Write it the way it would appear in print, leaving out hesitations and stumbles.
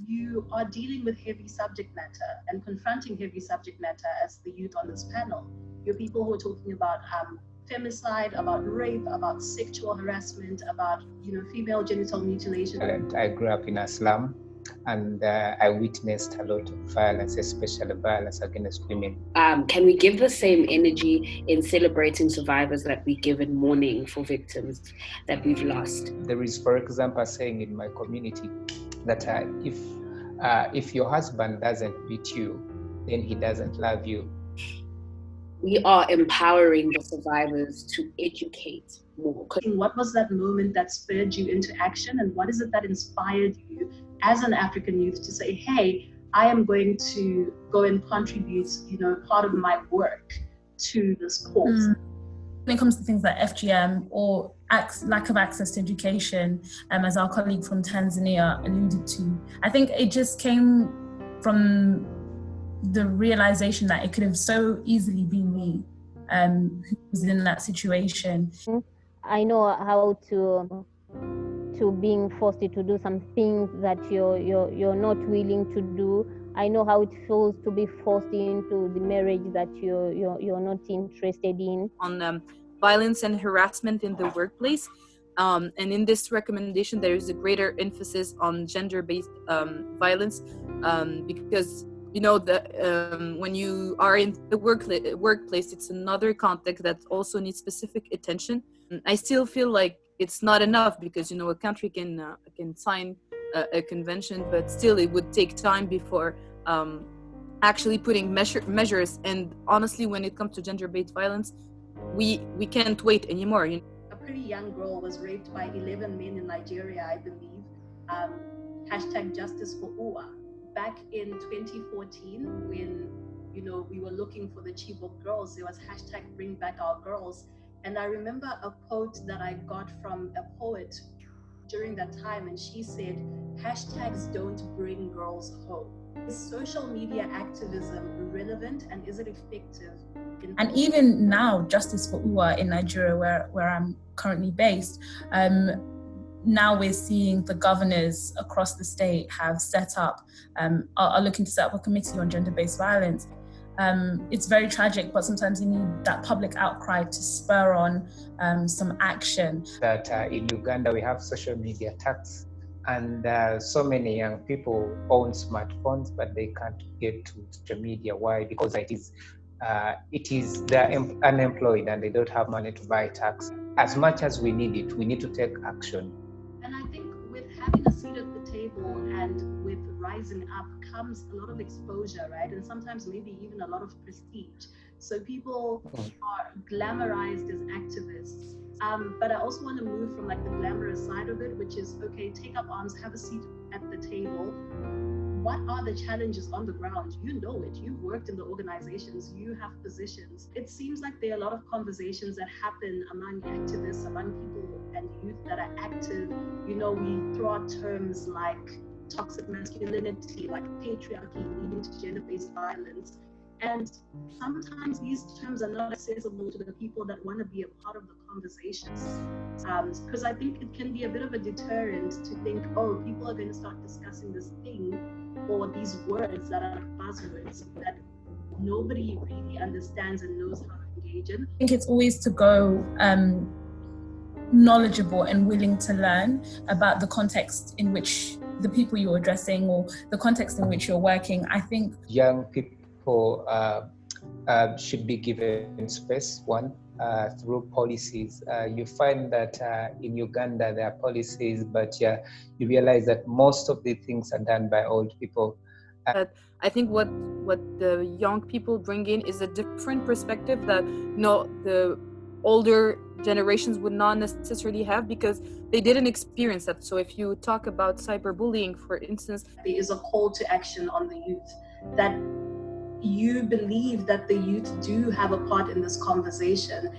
you are dealing with heavy subject matter and confronting heavy subject matter as the youth on this panel. You're people who are talking about femicide, about rape, about sexual harassment, about female genital mutilation. I grew up in a slum, and I witnessed a lot of violence, especially violence against women. Can we give the same energy in celebrating survivors that we give in mourning for victims that we've lost? There is, for example, a saying in my community that if your husband doesn't beat you, then he doesn't love you. We are empowering the survivors to educate more. What was that moment that spurred you into action, and what is it that inspired you as an African youth to say, hey, I am going to go and contribute, part of my work to this cause? When it comes to things like FGM or lack of access to education, as our colleague from Tanzania alluded to, I think it just came from the realization that it could have so easily been me who was in that situation. I know how to being forced to do some things that you're not willing to do. I know how it feels to be forced into the marriage that you're not interested in. On violence and harassment in the workplace, and in this recommendation there is a greater emphasis on gender-based violence, because when you are in the workplace, it's another context that also needs specific attention. I still feel like it's not enough because a country can sign a convention, but still it would take time before actually putting measures. And honestly, when it comes to gender-based violence, we can't wait anymore. A pretty young girl was raped by 11 men in Nigeria, I believe. Hashtag justice for Uwa. Back in 2014, when we were looking for the Chibok girls, there was hashtag bring back our girls. And I remember a quote that I got from a poet during that time, and she said, hashtags don't bring girls home. Is social media activism relevant, and is it effective? And even now, Justice for Uwa in Nigeria, where I'm currently based, now we're seeing the governors across the state have set up, are looking to set up a committee on gender-based violence. It's very tragic, but sometimes you need that public outcry to spur on some action. That in Uganda we have social media tax, and so many young people own smartphones, but they can't get to social media. Why? Because it is they're unemployed and they don't have money to buy tax. As much as we need it, we need to take action. And I think with having a seat at the table and with rising up comes a lot of exposure, right? And sometimes maybe even a lot of prestige. So people are glamorized as activists. But I also want to move from like the glamorous side of it, which is, okay, take up arms, have a seat at the table. What are the challenges on the ground? You know it. You've worked in the organizations. You have positions. It seems like there are a lot of conversations that happen among activists, among people and youth that are active. We throw out terms like toxic masculinity, like patriarchy leading to gender-based violence. And sometimes these terms are not accessible to the people that want to be a part of the conversations. Because I think it can be a bit of a deterrent to think, oh, people are going to start discussing this thing or these words that are buzzwords that nobody really understands and knows how to engage in. I think it's always to go knowledgeable and willing to learn about the context in which the people you're addressing or the context in which you're working. I think young people should be given space, through policies. You find that in Uganda there are policies, but you realize that most of the things are done by old people. I think what the young people bring in is a different perspective that the older generations would not necessarily have because they didn't experience that. So if you talk about cyberbullying, for instance, there is a call to action on the youth that you believe that the youth do have a part in this conversation.